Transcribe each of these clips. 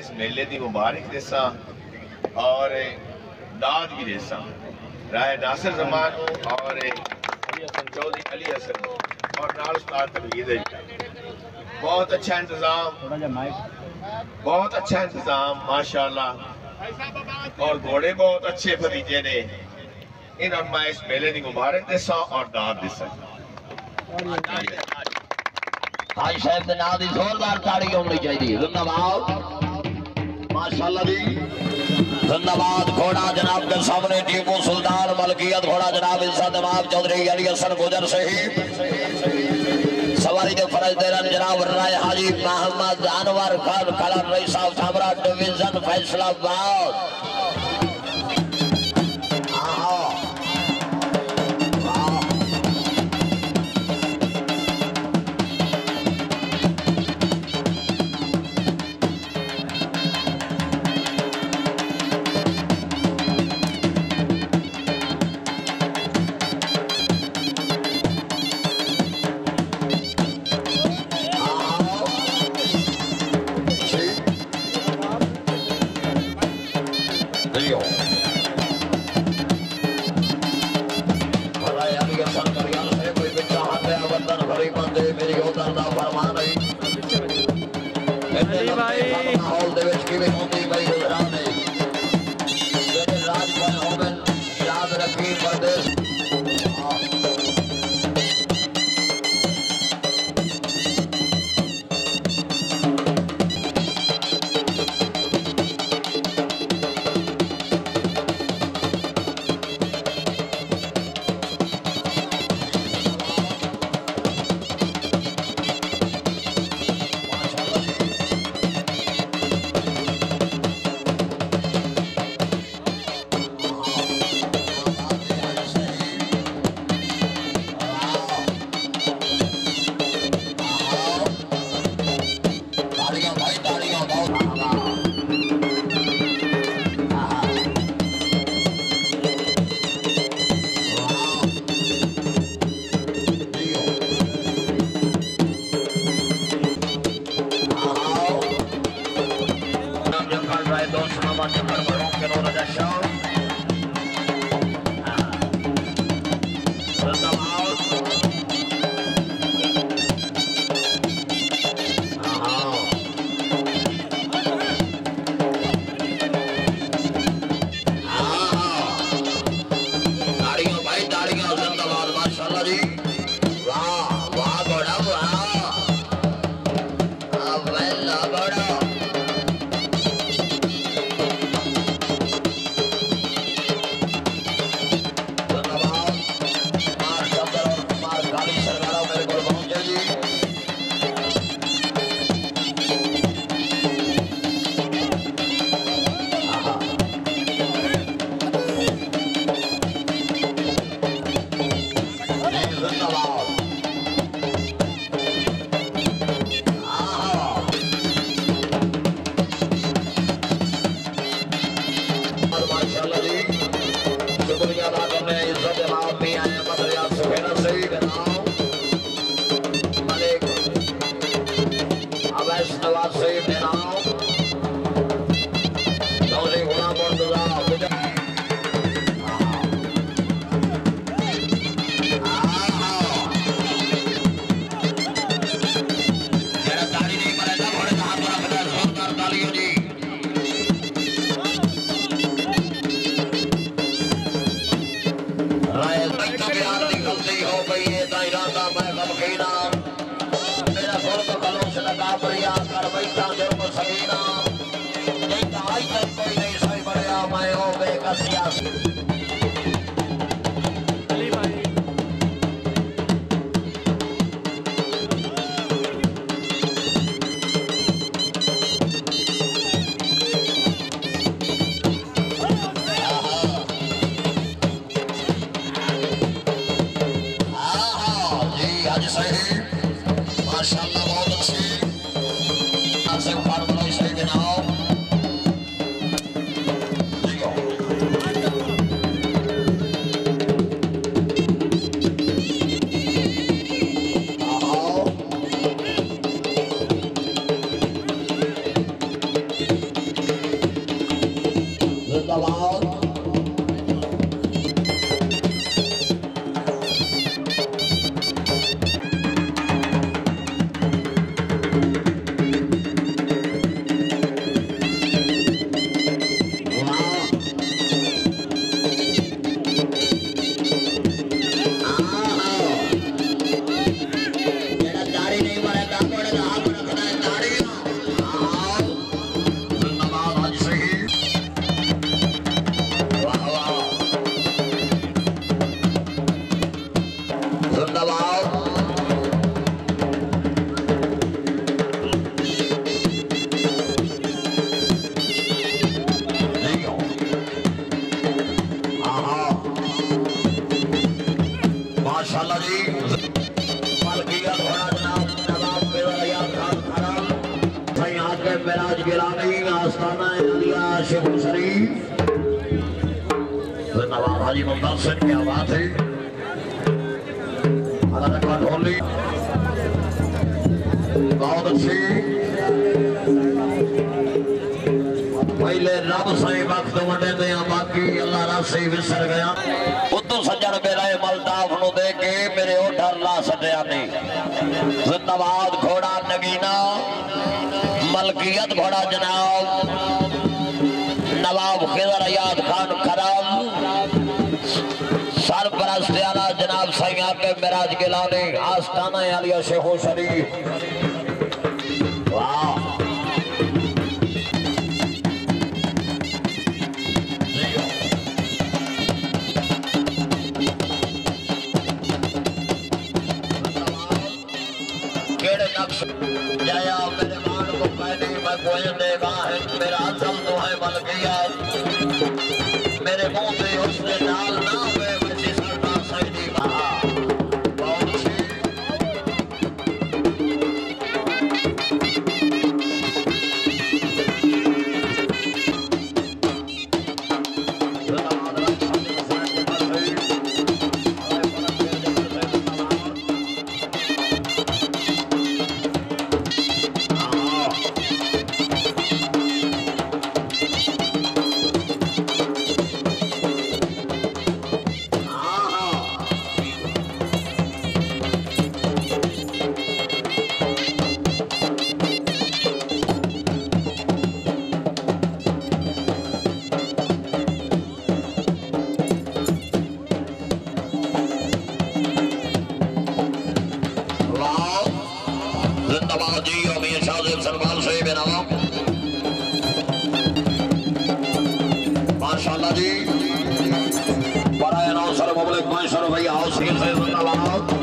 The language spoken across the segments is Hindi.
इस मेले की मुबारक देसा और दाद भी देसा राय नासिर जमान और चौधरी अली हसन और नाल उस्ताद तकरीर। बहुत अच्छा इंतजाम, बहुत अच्छा इंतजाम माशाअल्लाह। और घोड़े बहुत अच्छे भतीजे ने। इन्होंने मैं इस मेले की मुबारक देसा और दाद देसा। हाजी साहब के नाम की जोरदार ताड़ी होनी चाहिए। जिंदाबाद माशाअल्लाह जी, जिंदाबाद। घोड़ा जनाब के सामने टीपू सुल्तान मलकियत, घोड़ा जनाब इज्जत इमाम चौधरी अली हसन गुजर शहीद। सवारी के फरज देरन जनाब राय हाजी मोहम्मद अनवर खान कलर रई साहब सामरा डिवीजन फैसलाबाद। माशाअल्लाह बहुत अच्छी। जिंदाबाद माशाल्लाह जी मलकियत घोड़ा जनाब नवाब बेवरियात खान खराम भाई आके मेराज गिलानी आस्ताना अलिया शेख शरीफ नवाब हाजी मुंतासिर क्या बात है अल्लाह का ढोली बहुत अच्छी पहले रब से वक्त वटे दे बाकी अल्लाह रब से विसर गया उतो सज्जन मेरा मलताफ नु दे के मेरे ओ डर ला सटिया नहीं जिंदाबाद घोड़ा नगीना मलकियत घोड़ा जनाब नवाब खिजर याद खान खराम सरपरस्त आला जनाब सैया के मेराज गिलानी आस्ताना अलिया शेख शरीफ वाह जया मेरे मान को कहने मैं कोई देगा है मेरा असल तो है मलकियत मेरे मुंह से उसने डाल ना हुए वैसी सरदार सैदी कहा बहुत अच्छी माशाल्लाह जी बड़ा अनाउंसर पब्लिक मास्टर भैया हाउस से जिंदाबाद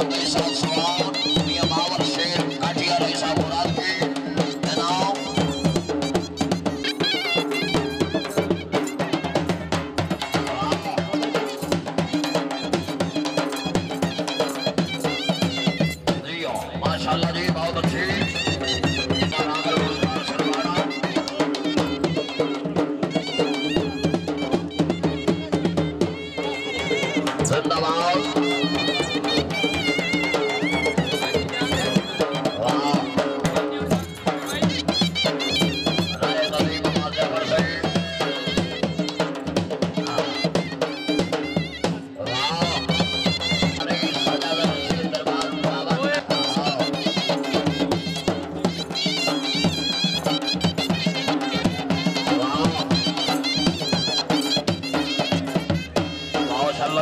Gracias. जिंदाबाद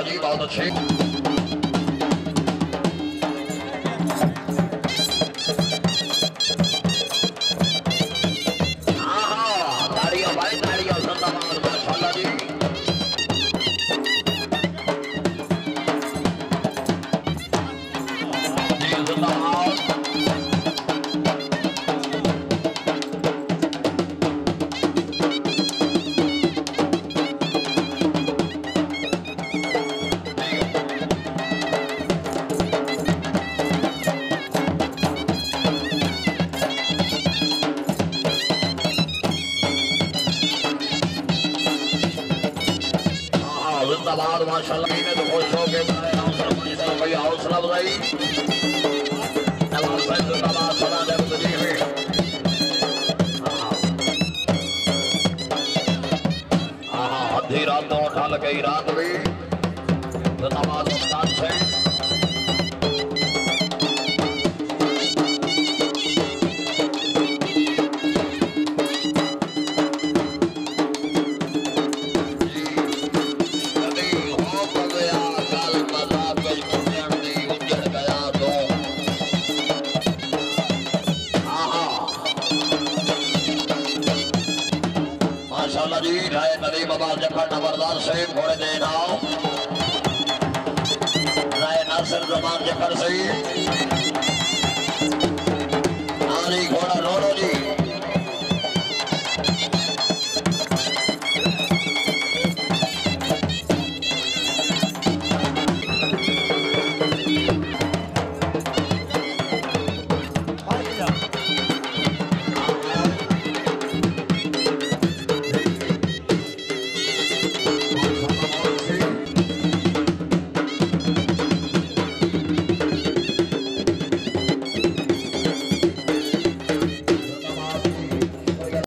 जी बहुत अच्छे जिंदाबाद माशाल्लाह में तो खुश हो के हौसला अफजाई नवाब साहब जिंदाबाद सदा दर्द जी है आधी रात तो उठा लगे रात भी जिंदाबाद मुस्ताद से माशाल्लाह जी राय नदी बाबा जफर नंबरदार से घोड़े दे नाव राय नासिर जमान जफर से